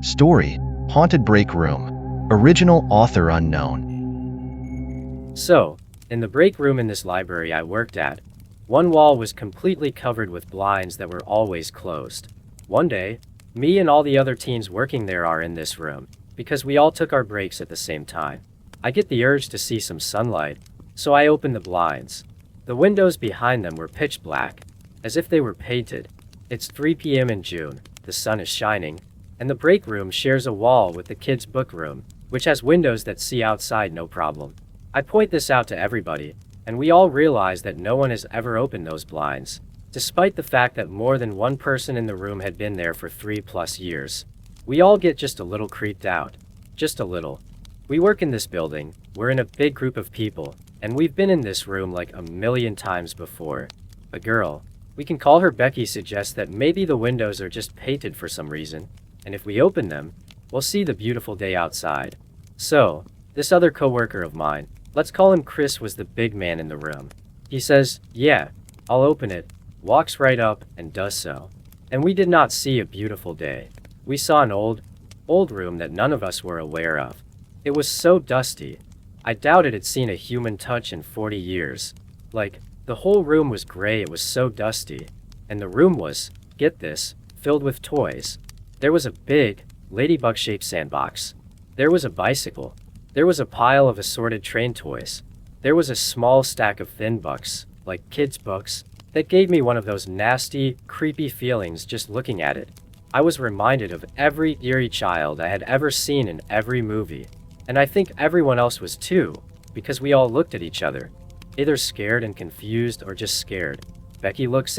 Story: Haunted Break Room. Original author unknown. So, in the break room in this library I worked at, one wall was completely covered with blinds that were always closed. One day, me and all the other teens working there are in this room, because we all took our breaks at the same time. I get the urge to see some sunlight, so I open the blinds. The windows behind them were pitch black, as if they were painted. It's 3 p.m. in June, the sun is shining, and the break room shares a wall with the kids' book room, which has windows that see outside no problem. I point this out to everybody, and we all realize that no one has ever opened those blinds, despite the fact that more than one person in the room had been there for 3+ years. We all get just a little creeped out. Just a little. We work in this building, we're in a big group of people, and we've been in this room like a million times before. A girl, we can call her Becky, suggests that maybe the windows are just painted for some reason, and if we open them, we'll see the beautiful day outside. So, this other coworker of mine, let's call him Chris, was the big man in the room. He says, "Yeah, I'll open it," walks right up and does so. And we did not see a beautiful day. We saw an old room that none of us were aware of. It was so dusty. I doubt it had seen a human touch in 40 years. Like, the whole room was gray, it was so dusty. And the room was, get this, filled with toys. There was a big, ladybug-shaped sandbox. There was a bicycle. There was a pile of assorted train toys. There was a small stack of thin books, like kids' books, that gave me one of those nasty, creepy feelings just looking at it. I was reminded of every eerie child I had ever seen in every movie. And I think everyone else was too, because we all looked at each other, either scared and confused or just scared. Becky looks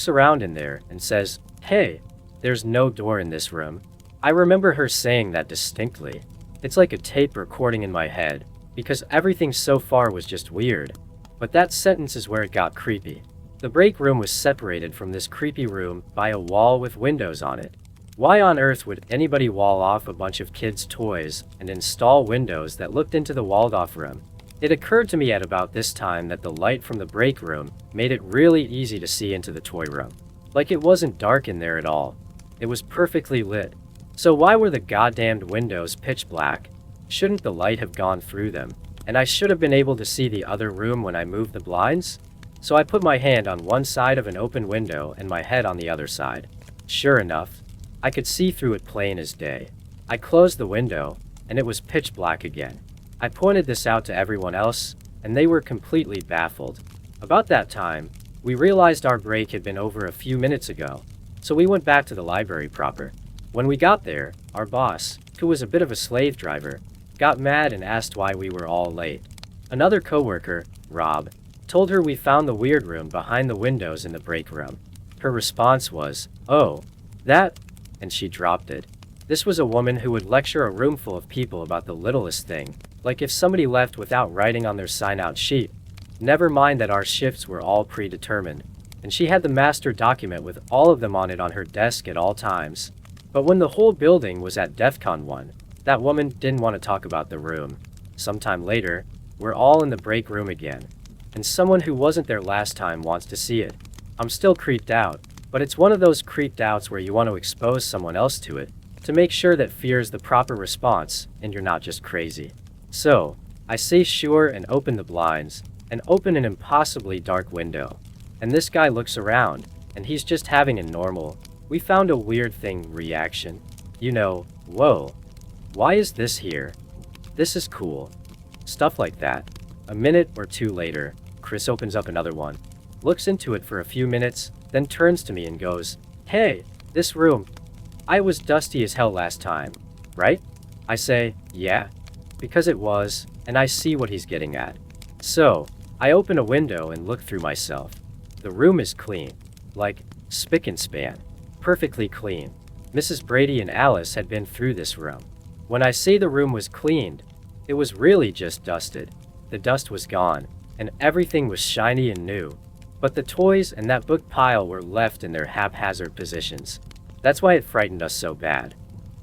around in there, and says, "Hey, there's no door in this room." I remember her saying that distinctly. It's like a tape recording in my head, because everything so far was just weird. But that sentence is where it got creepy. The break room was separated from this creepy room by a wall with windows on it. Why on earth would anybody wall off a bunch of kids' toys and install windows that looked into the walled-off room? It occurred to me at about this time that the light from the break room made it really easy to see into the toy room. Like, it wasn't dark in there at all. It was perfectly lit. So why were the goddamned windows pitch black? Shouldn't the light have gone through them? And I should have been able to see the other room when I moved the blinds? So I put my hand on one side of an open window and my head on the other side. Sure enough, I could see through it plain as day. I closed the window, and it was pitch black again. I pointed this out to everyone else, and they were completely baffled. About that time, we realized our break had been over a few minutes ago, so we went back to the library proper. When we got there, our boss, who was a bit of a slave driver, got mad and asked why we were all late. Another coworker, Rob, told her we found the weird room behind the windows in the break room. Her response was, "Oh, that," and she dropped it. This was a woman who would lecture a room full of people about the littlest thing, like if somebody left without writing on their sign-out sheet. Never mind that our shifts were all predetermined, and she had the master document with all of them on it on her desk at all times. But when the whole building was at DEFCON 1, that woman didn't want to talk about the room. Sometime later, we're all in the break room again, and someone who wasn't there last time wants to see it. I'm still creeped out, but it's one of those creeped outs where you want to expose someone else to it, to make sure that fear is the proper response and you're not just crazy. So, I say sure and open the blinds, and open an impossibly dark window. And this guy looks around, and he's just having a normal, "we found a weird thing" reaction. You know, "Whoa, why is this here? This is cool." Stuff like that. A minute or two later, Chris opens up another one, looks into it for a few minutes, then turns to me and goes, "Hey, this room, I was dusty as hell last time, right?" I say, "Yeah," because it was, and I see what he's getting at. So, I open a window and look through myself. The room is clean, like spick and span, perfectly clean. Mrs. Brady and Alice had been through this room. When I say the room was cleaned, it was really just dusted. The dust was gone, and everything was shiny and new. But the toys and that book pile were left in their haphazard positions. That's why it frightened us so bad.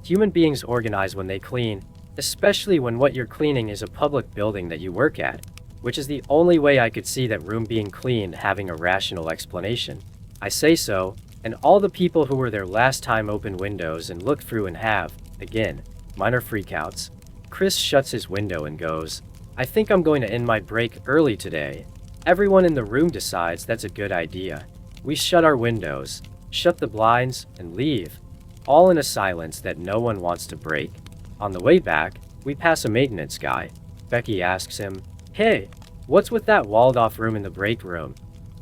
Human beings organize when they clean, especially when what you're cleaning is a public building that you work at, which is the only way I could see that room being cleaned having a rational explanation. I say so, And all the people who were there last time opened windows and looked through and have, again, minor freakouts. Chris shuts his window and goes, "I think I'm going to end my break early today." Everyone in the room decides that's a good idea. We shut our windows, shut the blinds, and leave, all in a silence that no one wants to break. On the way back, we pass a maintenance guy. Becky asks him, "Hey, what's with that walled-off room in the break room?"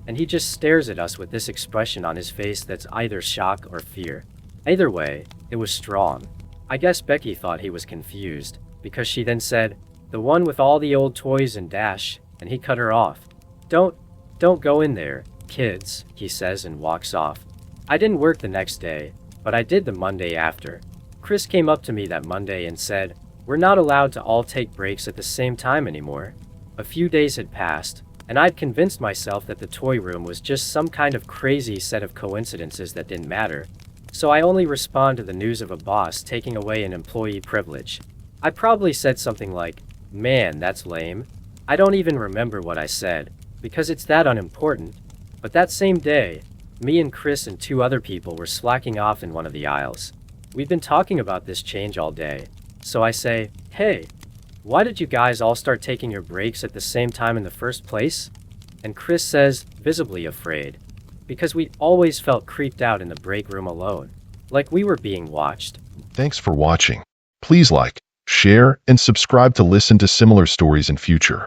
And he just stares at us with this expression on his face that's either shock or fear. Either way, it was strong. I guess Becky thought he was confused, because she then said, "The one with all the old toys and dash," and he cut her off. Don't go in there, kids," he says and walks off. I didn't work the next day, but I did the Monday after. Chris came up to me that Monday and said, "We're not allowed to all take breaks at the same time anymore." A few days had passed, and I'd convinced myself that the toy room was just some kind of crazy set of coincidences that didn't matter. So I only respond to the news of a boss taking away an employee privilege. I probably said something like, "Man, that's lame." I don't even remember what I said, because it's that unimportant. But that same day, me and Chris and 2 other people were slacking off in one of the aisles. We've been talking about this change all day. So I say, "Hey, why did you guys all start taking your breaks at the same time in the first place?" And Chris says, visibly afraid, "Because we always felt creeped out in the break room alone, like we were being watched." Thanks for watching. Please like, share, and subscribe to listen to similar stories in future.